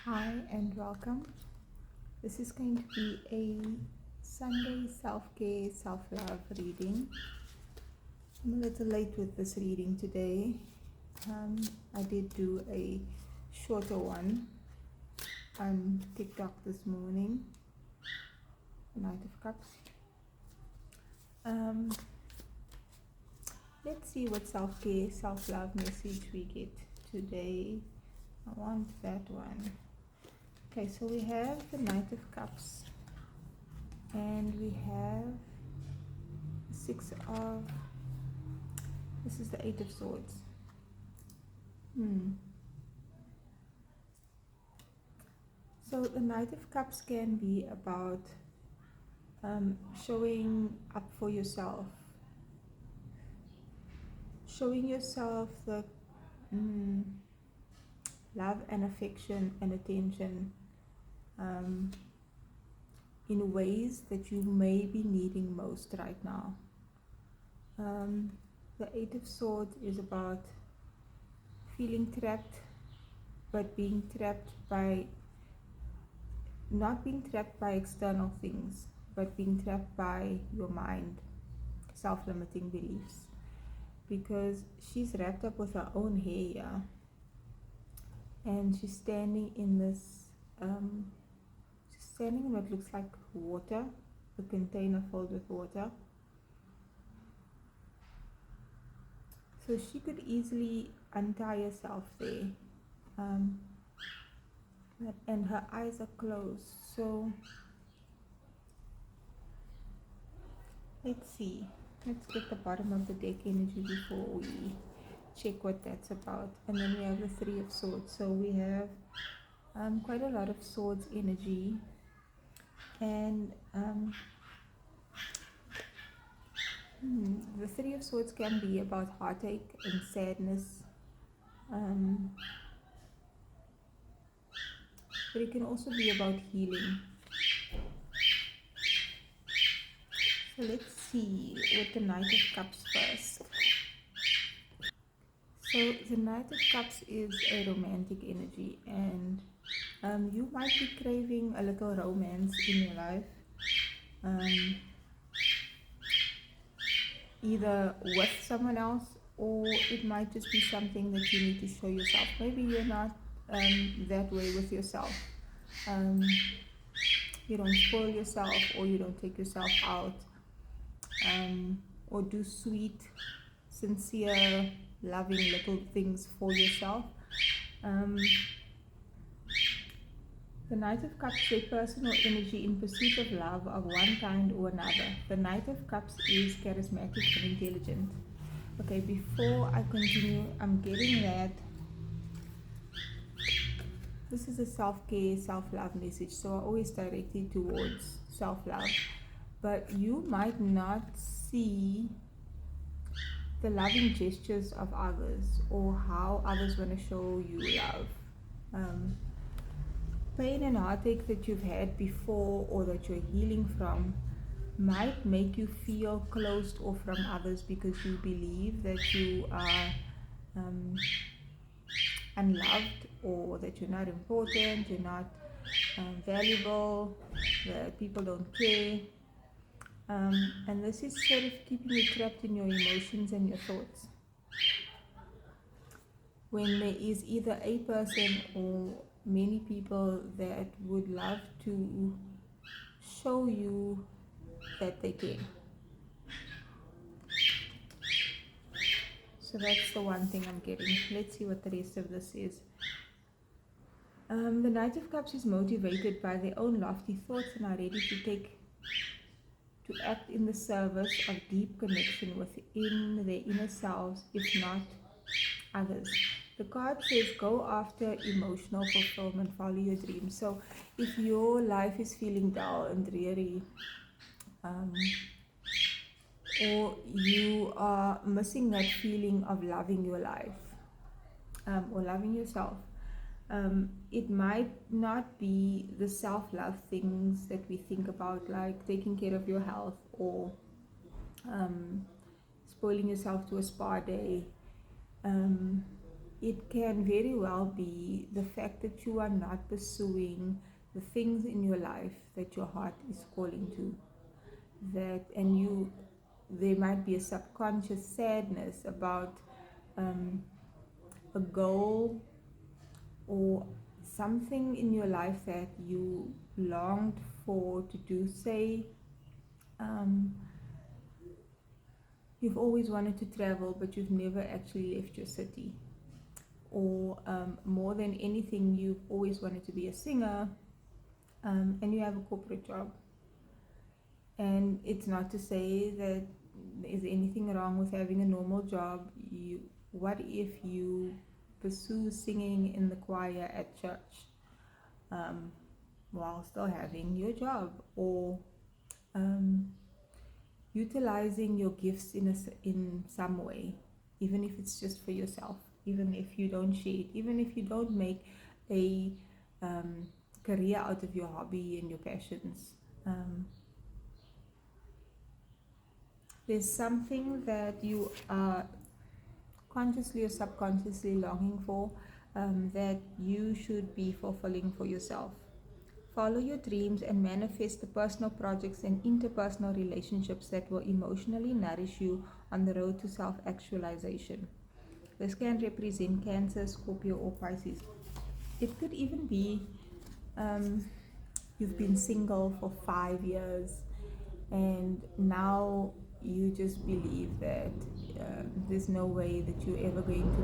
Hi and welcome. This is going to be a Sunday self-care, self-love reading. I'm a little late with this reading today. I did do a shorter one on TikTok this morning, Knight of Cups. Let's see what self-care, self-love message we get today. I want that one. Okay, so we have the Knight of Cups and we have this is the Eight of Swords. So the Knight of Cups can be about showing up for yourself, showing yourself the love and affection and attention in ways that you may be needing most right now. The Eight of Swords is about feeling trapped, but being trapped by, not being trapped by external things, but being trapped by your mind, self-limiting beliefs. Because she's wrapped up with her own hair here, and she's standing in this, standing in what looks like water, a container filled with water. So she could easily untie herself there, and her eyes are closed. So let's see. Let's get the bottom of the deck energy before we check what that's about. And then we have the Three of Swords. So we have quite a lot of swords energy, and the Three of Swords can be about heartache and sadness, but it can also be about healing. So let's see with the Knight of Cups first. So the Knight of Cups is a romantic energy, and you might be craving a little romance in your life, either with someone else, or it might just be something that you need to show yourself. Maybe you're not that way with yourself. You don't spoil yourself, or you don't take yourself out, or do sweet, sincere, loving little things for yourself. The Knight of Cups is a personal energy in pursuit of love of one kind or another. The Knight of Cups is charismatic and intelligent. Okay, before I continue, I'm getting that this is a self-care, self-love message, so I always direct it towards self-love. But you might not see the loving gestures of others, or how others want to show you love. Pain and heartache that you've had before, or that you're healing from, might make you feel closed off from others because you believe that you are unloved, or that you're not important, you're not valuable, that people don't care. And this is sort of keeping you trapped in your emotions and your thoughts, when there is either a person or many people that would love to show you that they care. So that's the one thing I'm getting. Let's see what the rest of this is. The Knight of Cups is motivated by their own lofty thoughts and are ready to act in the service of deep connection within their inner selves, if not others. The card says, go after emotional fulfillment, follow your dreams. So if your life is feeling dull and dreary, or you are missing that feeling of loving your life, or loving yourself, it might not be the self-love things that we think about, like taking care of your health, or spoiling yourself to a spa day, it can very well be the fact that you are not pursuing the things in your life that your heart is calling to. There might be a subconscious sadness about a goal or something in your life that you longed for to do. Say, you've always wanted to travel, but you've never actually left your city. Or more than anything, you've always wanted to be a singer, and you have a corporate job. And it's not to say that there's anything wrong with having a normal job. What if you pursue singing in the choir at church while still having your job, or utilizing your gifts in some way, even if it's just for yourself, even if you don't share it, even if you don't make a career out of your hobby and your passions. There's something that you are consciously or subconsciously longing for, that you should be fulfilling for yourself. Follow your dreams and manifest the personal projects and interpersonal relationships that will emotionally nourish you on the road to self-actualization. This can represent Cancer, Scorpio, or Pisces. It could even be you've been single for 5 years and now you just believe that there's no way that you're ever going to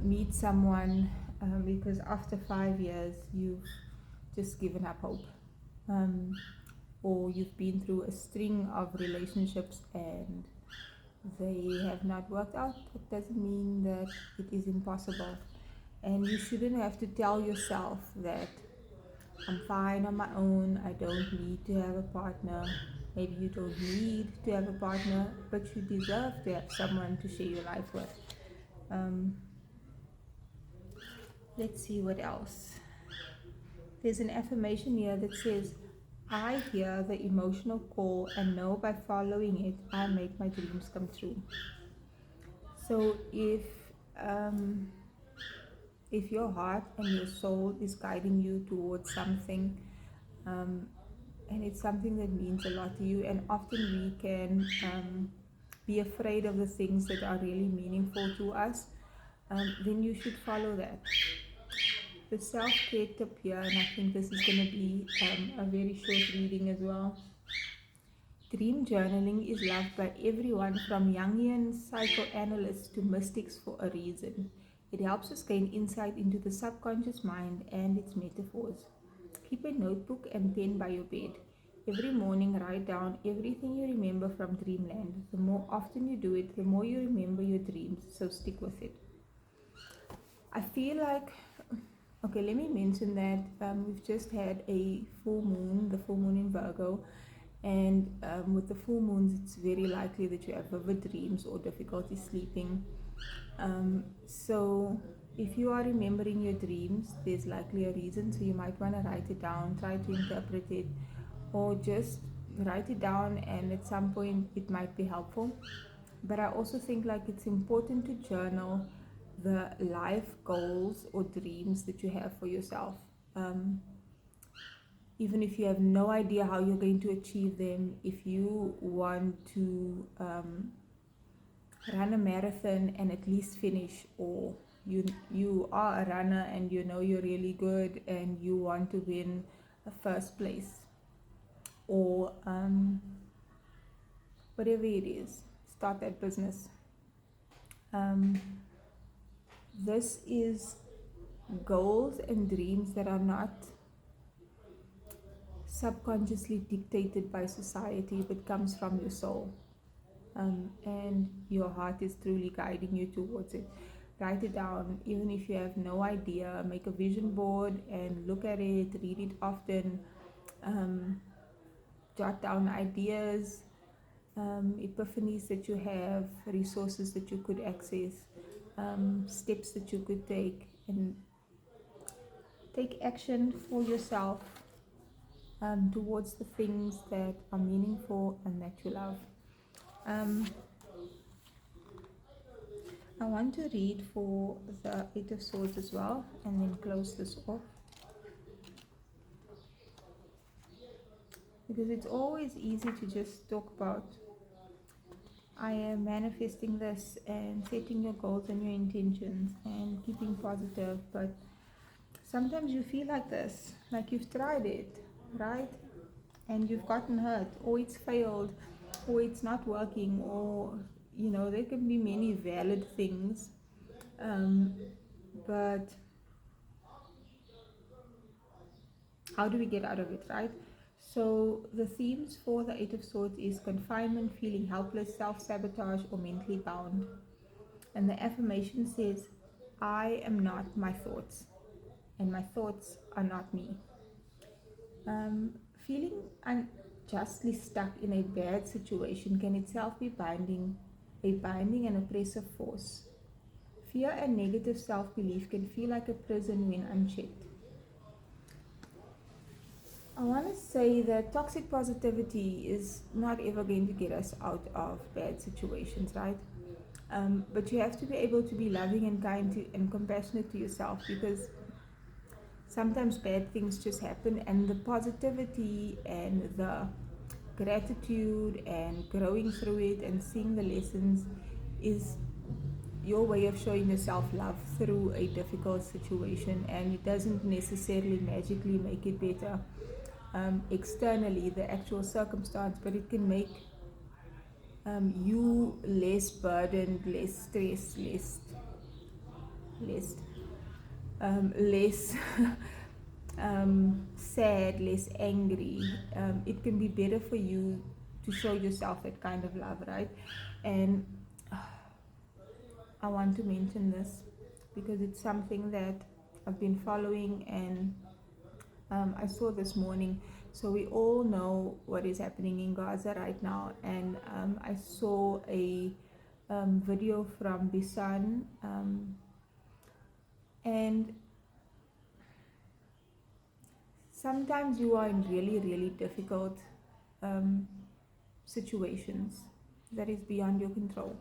meet someone, because after 5 years you've just given up hope, or you've been through a string of relationships and they have not worked out. It doesn't mean that it is impossible. And you shouldn't have to tell yourself that I'm fine on my own, I don't need to have a partner. Maybe you don't need to have a partner, but you deserve to have someone to share your life with. Let's see what else. There's an affirmation here that says, I hear the emotional call and know by following it, I make my dreams come true. So if your heart and your soul is guiding you towards something, and it's something that means a lot to you, and often we can be afraid of the things that are really meaningful to us, then you should follow that. The self-care tip here, and I think this is going to be a very short reading as well. Dream journaling is loved by everyone, from Jungian psychoanalysts to mystics, for a reason. It helps us gain insight into the subconscious mind and its metaphors. Keep a notebook and pen by your bed. Every morning, write down everything you remember from dreamland. The more often you do it, the more you remember your dreams, so stick with it. I feel like, okay, let me mention that we've just had a full moon, the full moon in Virgo, and with the full moons, it's very likely that you have vivid dreams or difficulty sleeping. So if you are remembering your dreams, there's likely a reason, so you might want to write it down, try to interpret it, or just write it down, and at some point it might be helpful. But I also think like it's important to journal the life goals or dreams that you have for yourself. Even if you have no idea how you're going to achieve them, if you want to run a marathon and at least finish, or you are a runner and you know you're really good and you want to win a first place, or whatever it is, start that business. This is goals and dreams that are not subconsciously dictated by society, but comes from your soul, and your heart is truly guiding you towards it. Write it down, even if you have no idea. Make a vision board and look at it, read it often, jot down ideas, epiphanies that you have, resources that you could access, steps that you could take, and take action for yourself. towards the things that are meaningful and that you love. Um, I want to read for the Eight of Swords as well and then close this off, because it's always easy to just talk about I am manifesting this and setting your goals and your intentions and keeping positive, but sometimes you feel like this, like you've tried it, right? And you've gotten hurt, or it's failed, or it's not working, or there can be many valid things, but how do we get out of it, right? So the themes for the Eight of Swords is confinement, feeling helpless, self-sabotage, or mentally bound. And the affirmation says, I am not my thoughts, and my thoughts are not me. Feeling unjustly stuck in a bad situation can itself be a binding and oppressive force. Fear and negative self-belief can feel like a prison when unchecked. I want to say that toxic positivity is not ever going to get us out of bad situations, right? But you have to be able to be loving and kind and compassionate to yourself, because sometimes bad things just happen, and the positivity and the gratitude and growing through it and seeing the lessons is your way of showing yourself love through a difficult situation, and it doesn't necessarily magically make it better externally, the actual circumstance, but it can make you less burdened, less stressed, less sad, less angry. It can be better for you to show yourself that kind of love, right? And I want to mention this because it's something that I've been following, and I saw this morning. So we all know what is happening in Gaza right now, and I saw a video from Bisan, and sometimes you are in really, really difficult situations that is beyond your control,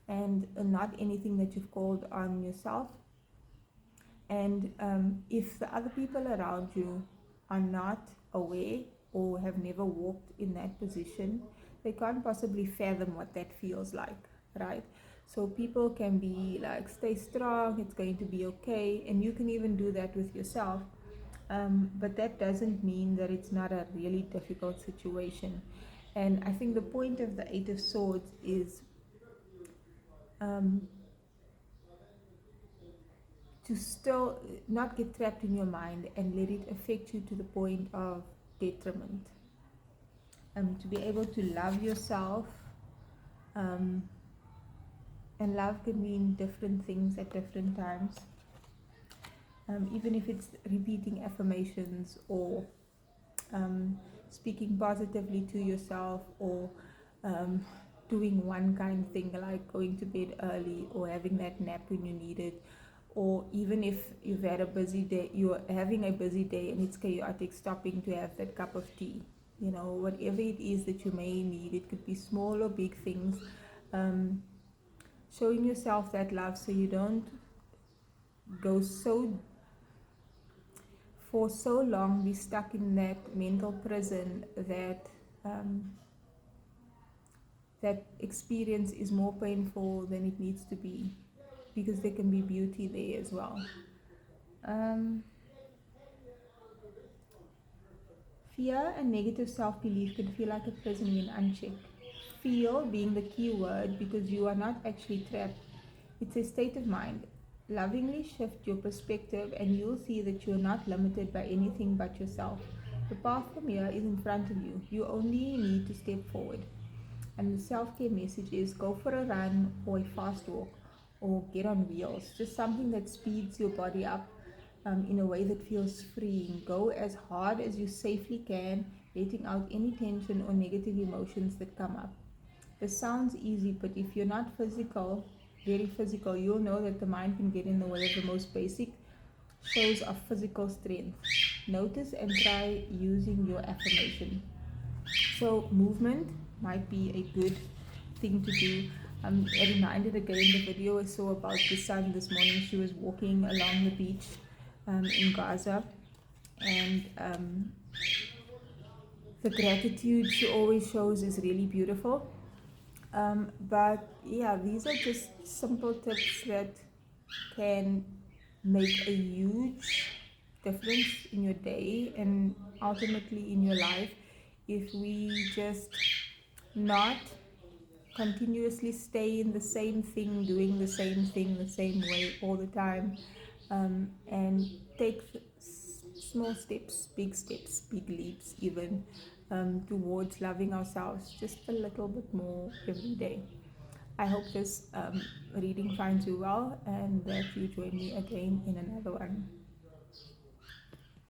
and not anything that you've called on yourself. And if the other people around you are not aware or have never walked in that position, they can't possibly fathom what that feels like, right? So people can be like, stay strong, it's going to be okay, and you can even do that with yourself. But that doesn't mean that it's not a really difficult situation. And I think the point of the Eight of Swords is to still not get trapped in your mind and let it affect you to the point of detriment. To be able to love yourself, and love can mean different things at different times. Even if it's repeating affirmations, or speaking positively to yourself, or doing one kind thing like going to bed early, or having that nap when you need it, or even if you've had a busy day, you're having a busy day and it's chaotic, stopping to have that cup of tea, whatever it is that you may need. It could be small or big things. Showing yourself that love, so you don't go for so long be stuck in that mental prison that that experience is more painful than it needs to be, because there can be beauty there as well. Fear and negative self-belief can feel like a prison when unchecked. Feel being the key word, because you are not actually trapped. It's a state of mind. Lovingly shift your perspective and you'll see that you're not limited by anything but yourself. The path from here is in front of you. You only need to step forward. And the self-care message is go for a run or a fast walk or get on wheels. Just something that speeds your body up in a way that feels freeing. Go as hard as you safely can, letting out any tension or negative emotions that come up. This sounds easy, but if you're not very physical, you'll know that the mind can get in the way of the most basic shows of physical strength. notice and try using your affirmation. So movement might be a good thing to do. I reminded again the video I saw about the sun this morning. She was walking along the beach in Gaza, and the gratitude she always shows is really beautiful. But yeah, these are just simple tips that can make a huge difference in your day and ultimately in your life if we just not continuously stay in the same thing, doing the same thing the same way all the time, and take small steps, big leaps, even towards loving ourselves just a little bit more every day. I hope this reading finds you well and that you join me again in another one.